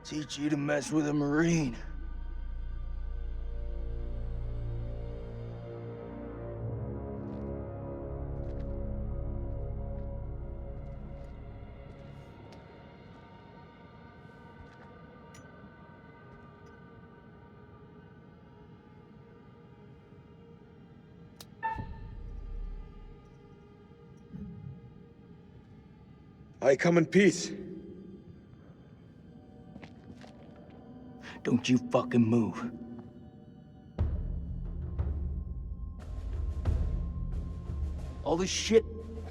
Teach you to mess with a Marine. I come in peace. Don't you fucking move. All this shit,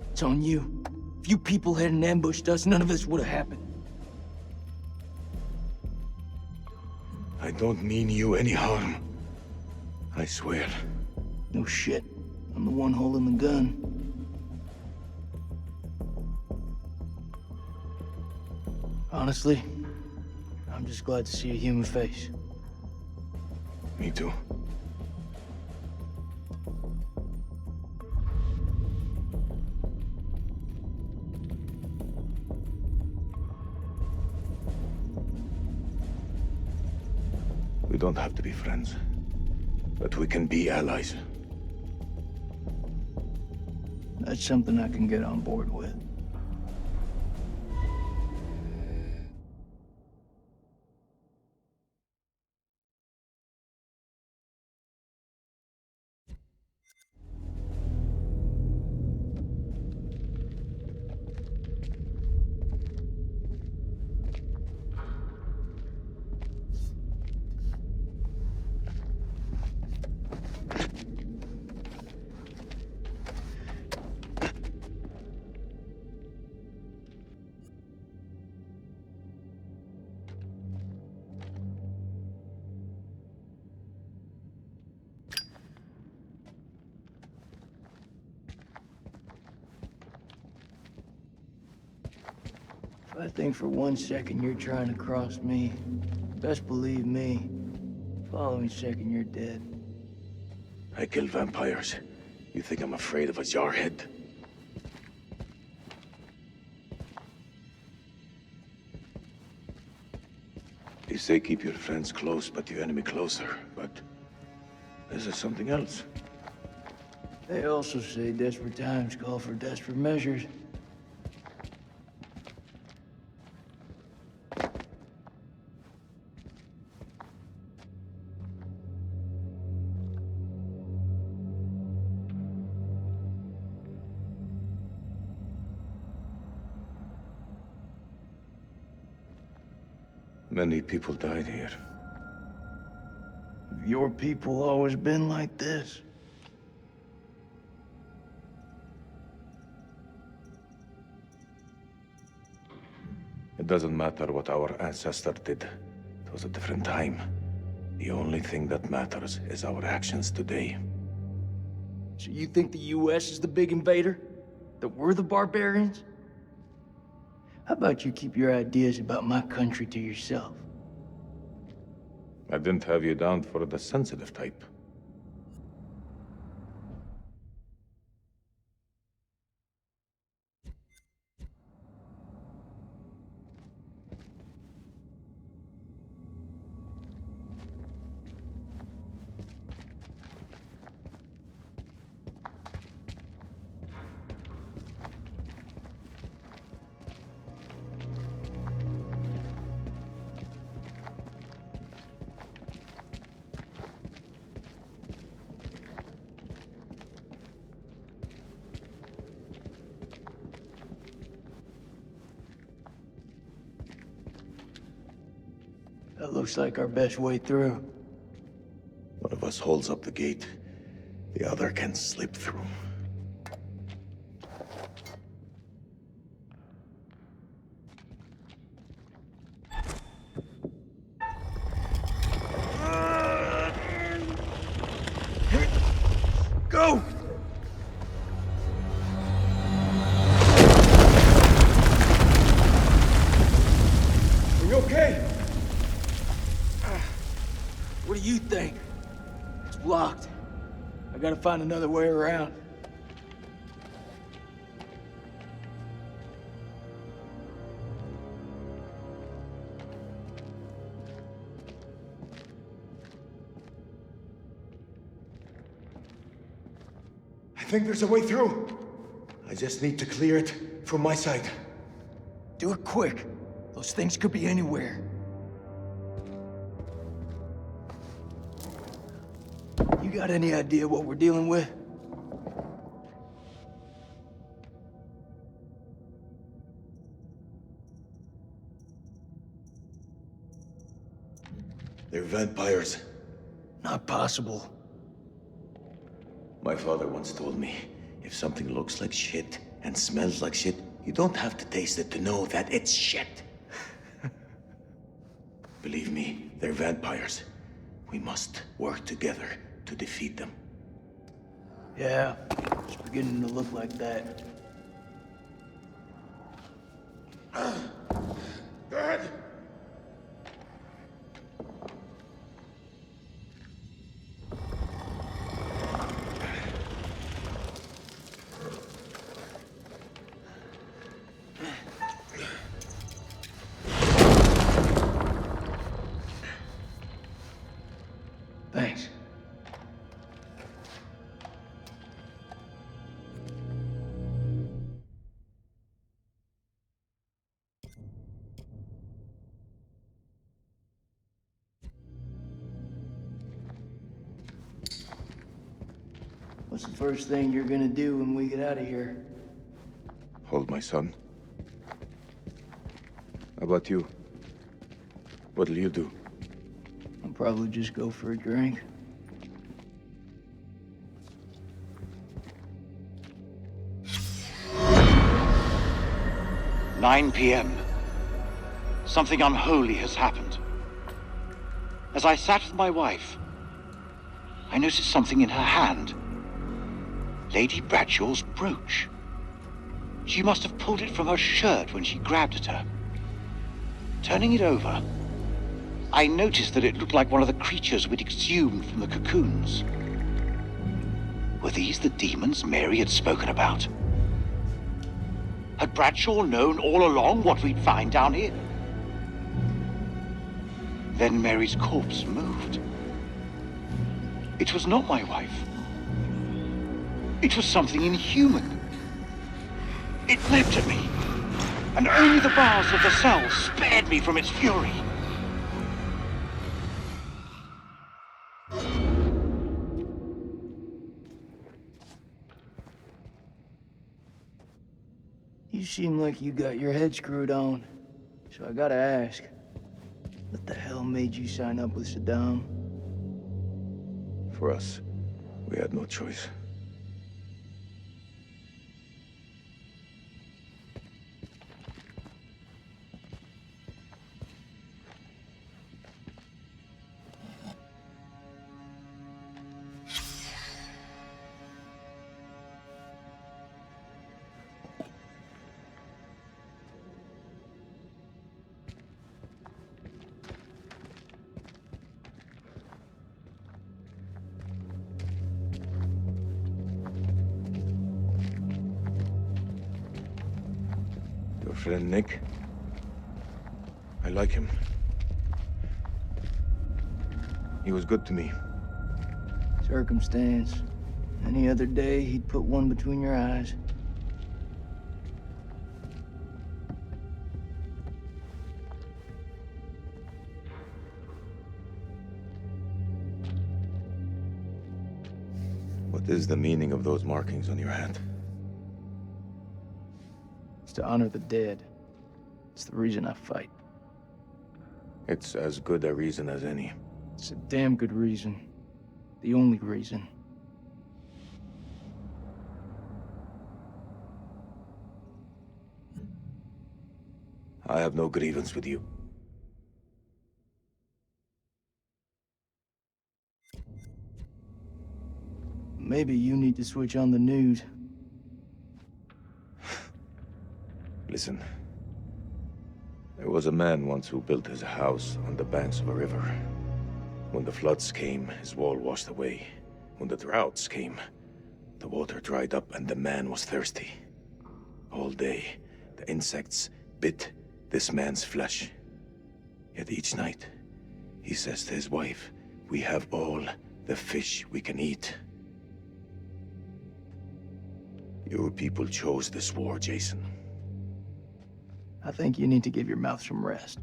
it's on you. If you people hadn't ambushed us, none of this would have happened. I don't mean you any harm. I swear. No shit. I'm the one holding the gun. Honestly, I'm just glad to see a human face. Me too. We don't have to be friends, but we can be allies. That's something I can get on board with. If I think for 1 second you're trying to cross me, best believe me, following second you're dead. I kill vampires. You think I'm afraid of a jarhead? You say keep your friends close, but your enemy closer. But this is something else. They also say desperate times call for desperate measures. Many people died here. Have your people always been like this? It doesn't matter what our ancestor did. It was a different time. The only thing that matters is our actions today. So you think the US is the big invader? That we're the barbarians? How about you keep your ideas about my country to yourself? I didn't have you down for the sensitive type. That looks like our best way through. One of us holds up the gate. The other can slip through. Go! Are you okay? What do you think? It's blocked. I gotta find another way around. think there's a way through. I just need to clear it from my side. Do it quick. Those things could be anywhere. You got any idea what we're dealing with? They're vampires. Not possible. My father once told me, if something looks like shit and smells like shit, you don't have to taste it to know that it's shit. Believe me, they're vampires. We must work together to defeat them. Yeah, it's beginning to look like that. Dad! Thanks. What's the first thing you're gonna do when we get out of here? Hold my son. How about you? What'll you do? I'll probably just go for a drink. "9 p.m. Something unholy has happened. As I sat with my wife, I noticed something in her hand. Lady Bradshaw's brooch. She must have pulled it from her shirt when she grabbed at her. Turning it over, I noticed that it looked like one of the creatures we'd exhumed from the cocoons. Were these the demons Mary had spoken about? Had Bradshaw known all along what we'd find down here? Then Mary's corpse moved. It was not my wife. It was something inhuman. It leapt at me, and only the bars of the cell spared me from its fury. You seem like you got your head screwed on. So I gotta ask, what the hell made you sign up with Saddam? For us, we had no choice. Your friend Nick? I like him. He was good to me. Circumstance. Any other day, he'd put one between your eyes. What is the meaning of those markings on your hand? It's to honor the dead. It's the reason I fight. It's as good a reason as any. It's a damn good reason. The only reason. I have no grievance with you. Maybe you need to switch on the news. Listen. There was a man once who built his house on the banks of a river. When the floods came, his wall washed away. When the droughts came, the water dried up and the man was thirsty. All day, the insects bit this man's flesh. Yet each night, he says to his wife, "We have all the fish we can eat." Your people chose this war, Jason. I think you need to give your mouth some rest.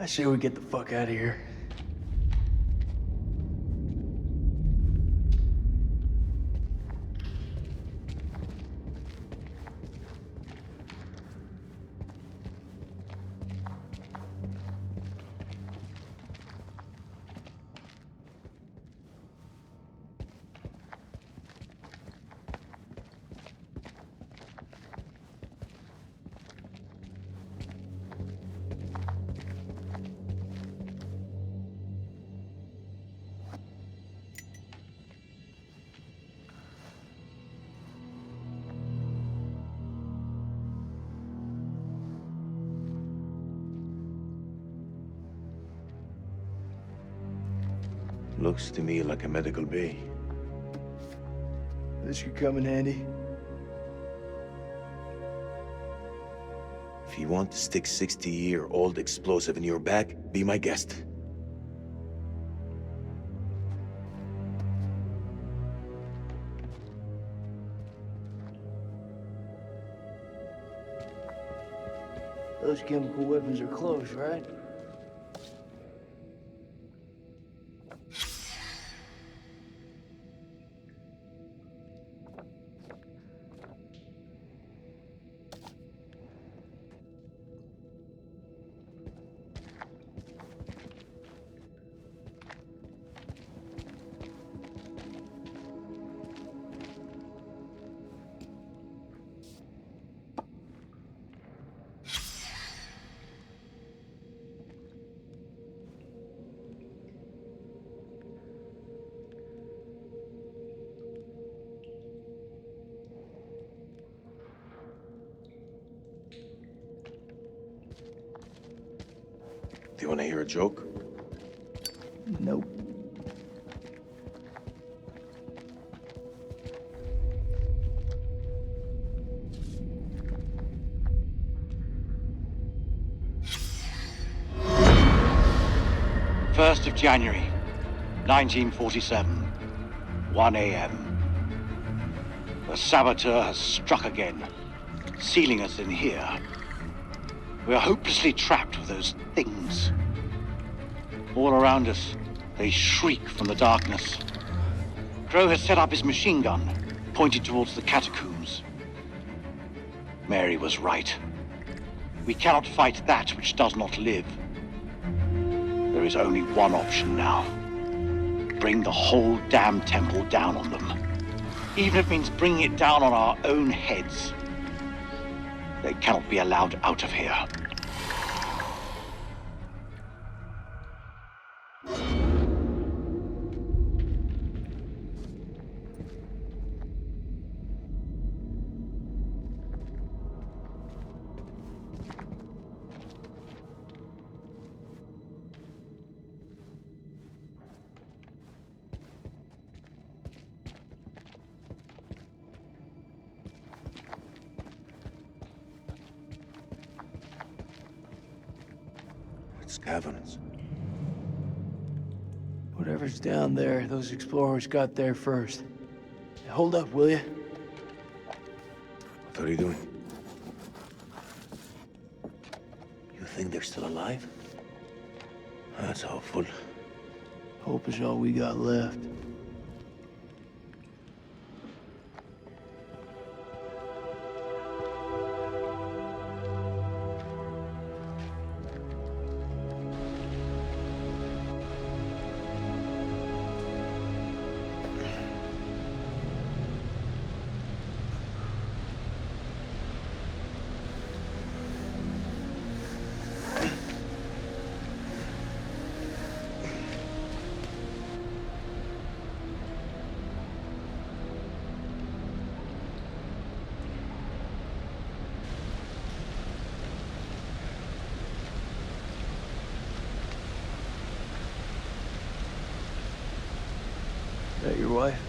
I say we get the fuck out of here. Looks to me like a medical bay. This could come in handy. If you want to stick 60-year-old explosive in your back, be my guest. Those chemical weapons are close, right? Do you want to hear a joke? Nope. First of January, 1947, 1 a.m. The saboteur has struck again, sealing us in here. We are hopelessly trapped with those things. All around us, they shriek from the darkness. Crow has set up his machine gun, pointed towards the catacombs. Mary was right. We cannot fight that which does not live. There is only one option now. Bring the whole damn temple down on them. Even if it means bringing it down on our own heads. They cannot be allowed out of here. Flood's caverns. Whatever's down there, those explorers got there first. Hold up, will you? What are you doing? You think they're still alive? That's hopeful. Hope is all we got left. That your wife?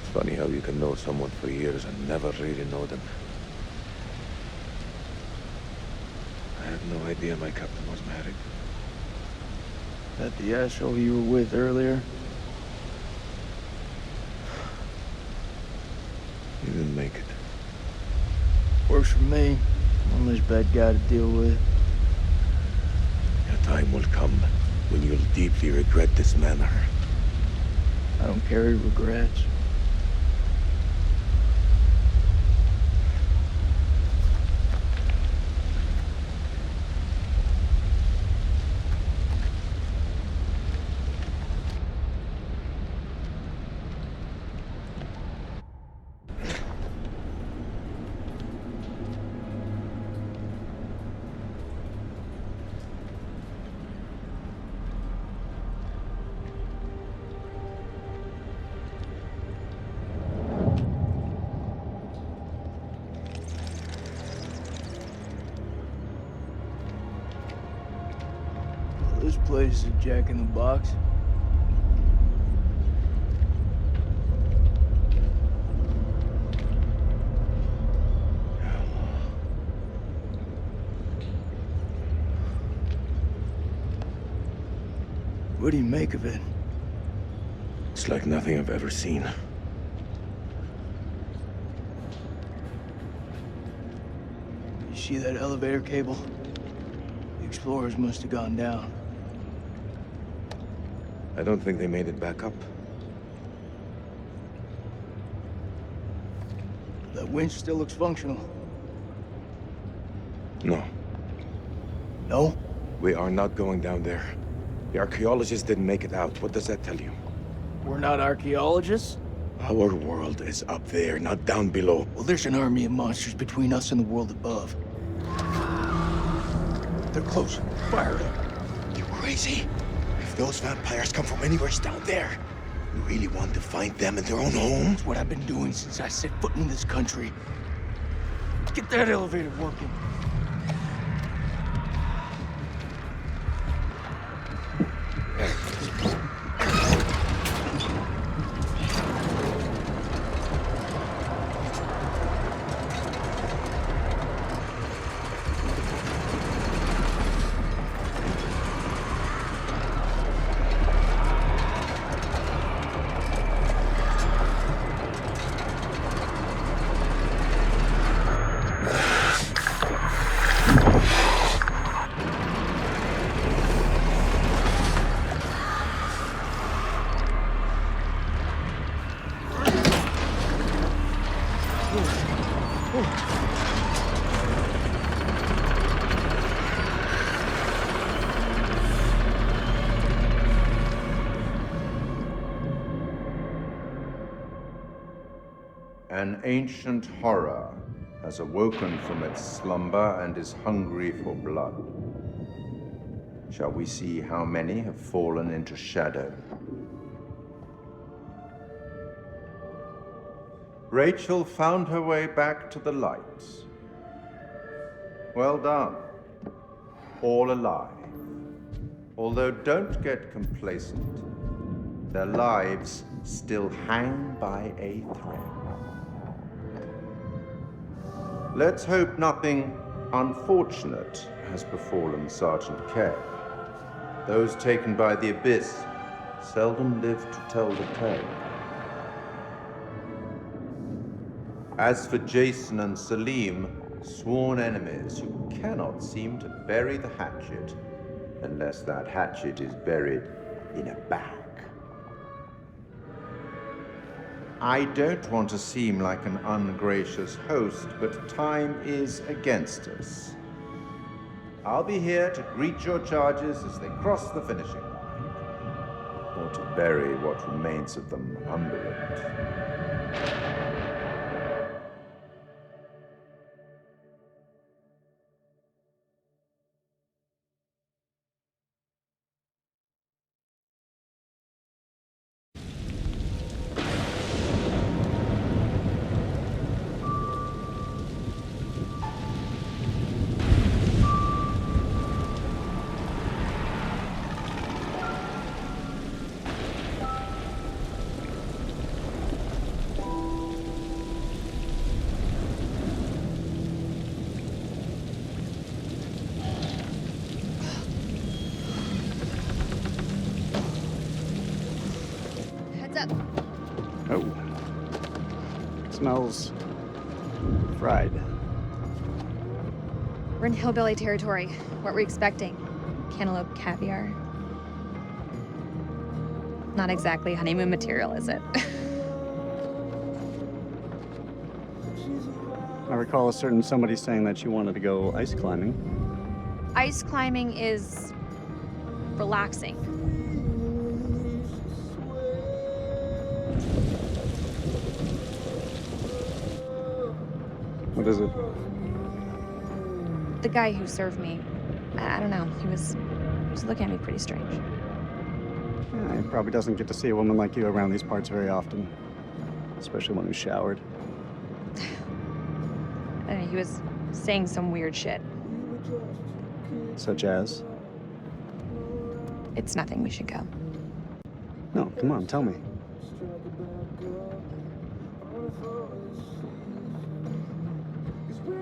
It's funny how you can know someone for years and never really know them. I had no idea my captain was married. That the asshole you were with earlier? He didn't make it. Works for me. One less bad guy to deal with. A time will come when you'll deeply regret this manner. I don't carry regrets. This place is a jack in the box. What do you make of it? It's like nothing I've ever seen. You see that elevator cable? The explorers must have gone down. I don't think they made it back up. That winch still looks functional. No, No? we are not going down there. The archaeologists didn't make it out. What does that tell you? We're not archaeologists? Our world is up there, not down below. Well, there's an army of monsters between us and the world above. They're close. Fire it up. You crazy? If those vampires come from anywhere down there, you really want to find them in their own home? It's what I've been doing since I set foot in this country. Get that elevator working. An ancient horror has awoken from its slumber and is hungry for blood. Shall we see how many have fallen into shadow? Rachel found her way back to the lights. Well done. All alive. Although don't get complacent. Their lives still hang by a thread. Let's hope nothing unfortunate has befallen Sergeant Kebb. Those taken by the Abyss seldom live to tell the tale. As for Jason and Salim, sworn enemies who cannot seem to bury the hatchet unless that hatchet is buried in a bag. I don't want to seem like an ungracious host, but time is against us. I'll be here to greet your charges as they cross the finishing line, or to bury what remains of them under it. Oh. Smells fried. We're in hillbilly territory. What were we expecting? Cantaloupe caviar? Not exactly honeymoon material, is it? I recall a certain somebody saying that she wanted to go ice climbing. Ice climbing is relaxing. What is it? The guy who served me, I don't know, he was looking at me pretty strange. Yeah, he probably doesn't get to see a woman like you around these parts very often. Especially one who's showered. I mean, he was saying some weird shit. Such as? It's nothing, we should go. No, come on, tell me.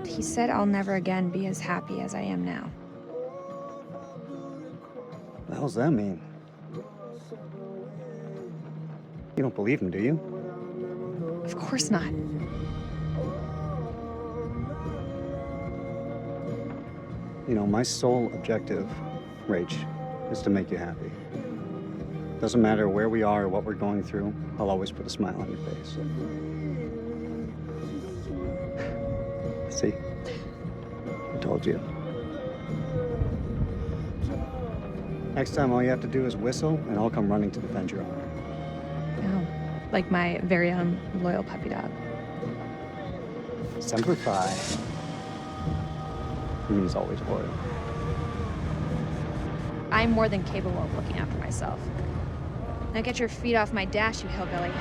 He said I'll never again be as happy as I am now. What the hell's that mean? You don't believe him, do you? Of course not. You know, my sole objective, Rach, is to make you happy. Doesn't matter where we are or what we're going through, I'll always put a smile on your face. See? I told you. Next time, all you have to do is whistle, and I'll come running to defend your honor. Oh, like my very own loyal puppy dog. Semper Fi. He means always loyal. I'm more than capable of looking after myself. Now get your feet off my dash, you hillbilly.